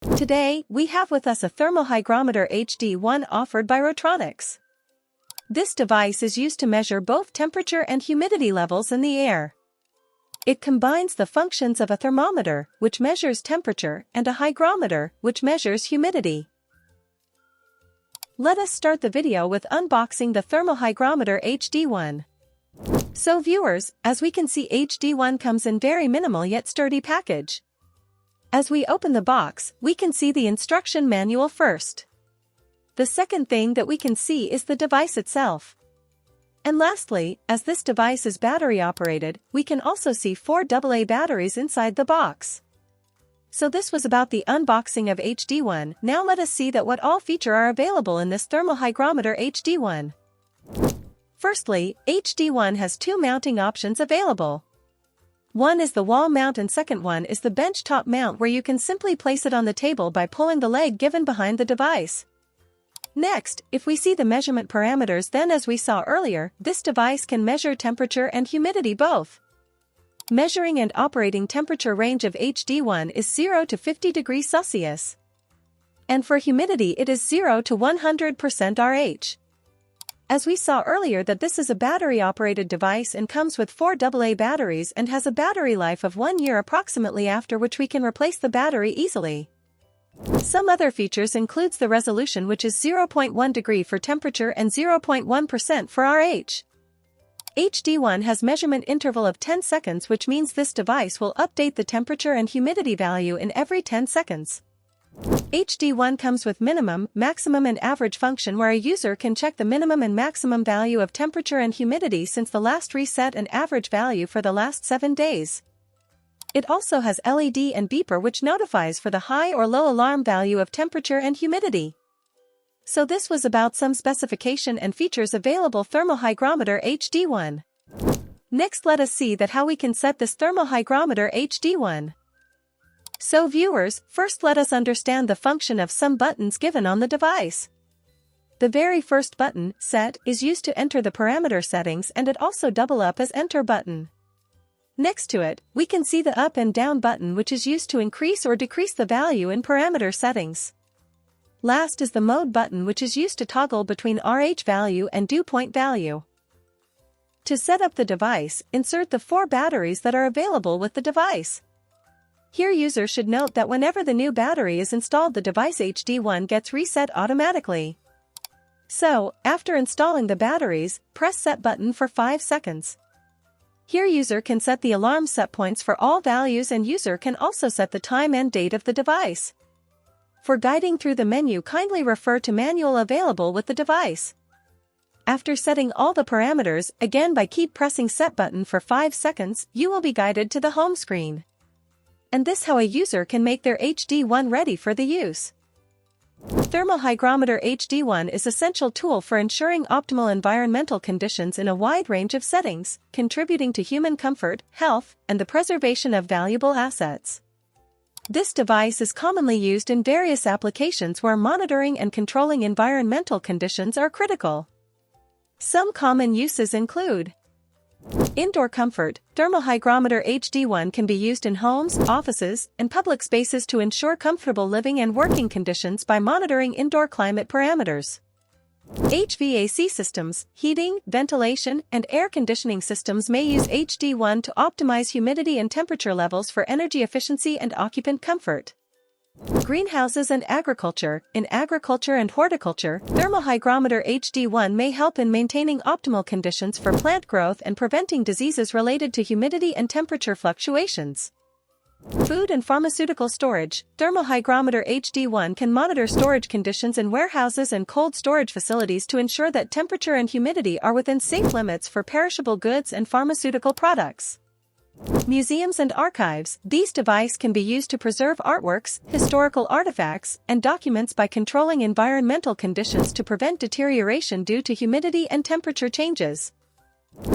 Today, we have with us a Thermo-Hygrometer HD-1 offered by Rotronic. This device is used to measure both temperature and humidity levels in the air. It combines the functions of a thermometer, which measures temperature, and a hygrometer, which measures humidity. Let us start the video with unboxing the Thermo-Hygrometer HD-1. So viewers, as we can see, HD-1 comes in very minimal yet sturdy package. As we open the box, we can see the instruction manual first. The second thing that we can see is the device itself. And lastly, as this device is battery operated, we can also see 4 AA batteries inside the box. So this was about the unboxing of HD-1. Now let us see that what all features are available in this Thermo-Hygrometer HD-1. Firstly, HD-1 has 2 mounting options available. One is the wall mount and second one is the benchtop mount, where you can simply place it on the table by pulling the leg given behind the device. Next, if we see the measurement parameters, then as we saw earlier, this device can measure temperature and humidity both. Measuring and operating temperature range of HD-1 is 0 to 50 degrees Celsius. And for humidity it is 0 to 100% RH. As we saw earlier that this is a battery-operated device and comes with 4 AA batteries and has a battery life of 1 year approximately, after which we can replace the battery easily. Some other features includes the resolution, which is 0.1 degree for temperature and 0.1% for RH. HD-1 has measurement interval of 10 seconds, which means this device will update the temperature and humidity value in every 10 seconds. HD-1 comes with minimum, maximum and average function, where a user can check the minimum and maximum value of temperature and humidity since the last reset and average value for the last 7 days. It also has LED and beeper, which notifies for the high or low alarm value of temperature and humidity. So this was about some specification and features available Thermo-Hygrometer HD-1. Next, let us see that how we can set this Thermo-Hygrometer HD-1. So viewers, first let us understand the function of some buttons given on the device. The very first button, Set, is used to enter the parameter settings, and it also double up as Enter button. Next to it, we can see the Up and Down button, which is used to increase or decrease the value in parameter settings. Last is the Mode button, which is used to toggle between RH value and dew point value. To set up the device, insert the 4 batteries that are available with the device. Here user should note that whenever the new battery is installed, the device HD-1 gets reset automatically. So, after installing the batteries, press Set button for 5 seconds. Here user can set the alarm set points for all values, and user can also set the time and date of the device. For guiding through the menu, kindly refer to manual available with the device. After setting all the parameters, again by keep pressing Set button for 5 seconds, you will be guided to the home screen. And this how a user can make their HD-1 ready for the use. Thermo-Hygrometer HD-1 is essential tool for ensuring optimal environmental conditions in a wide range of settings, contributing to human comfort, health, and the preservation of valuable assets. This device is commonly used in various applications where monitoring and controlling environmental conditions are critical. Some common uses include indoor comfort. Thermo-Hygrometer HD-1 can be used in homes, offices, and public spaces to ensure comfortable living and working conditions by monitoring indoor climate parameters. HVAC systems, heating, ventilation, and air conditioning systems may use HD-1 to optimize humidity and temperature levels for energy efficiency and occupant comfort. Greenhouses and agriculture. In agriculture and horticulture, Thermo-Hygrometer HD-1 may help in maintaining optimal conditions for plant growth and preventing diseases related to humidity and temperature fluctuations. Food and pharmaceutical storage. Thermo-Hygrometer HD-1 can monitor storage conditions in warehouses and cold storage facilities to ensure that temperature and humidity are within safe limits for perishable goods and pharmaceutical products. Museums and archives. These devices can be used to preserve artworks, historical artifacts, and documents by controlling environmental conditions to prevent deterioration due to humidity and temperature changes.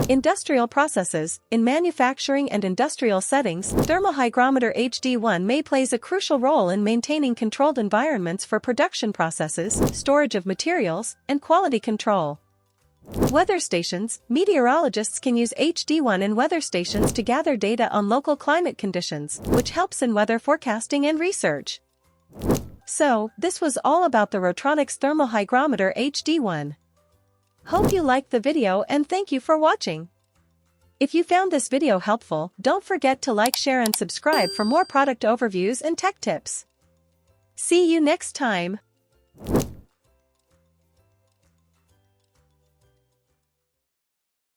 Industrial processes. In manufacturing and industrial settings, Thermo-Hygrometer HD-1 may plays a crucial role in maintaining controlled environments for production processes, storage of materials, and quality control. Weather stations. Meteorologists can use HD-1 in weather stations to gather data on local climate conditions, which helps in weather forecasting and research. So, this was all about the Rotronic Thermo-Hygrometer HD-1. Hope you liked the video and thank you for watching. If you found this video helpful, don't forget to like, share and subscribe for more product overviews and tech tips. See you next time.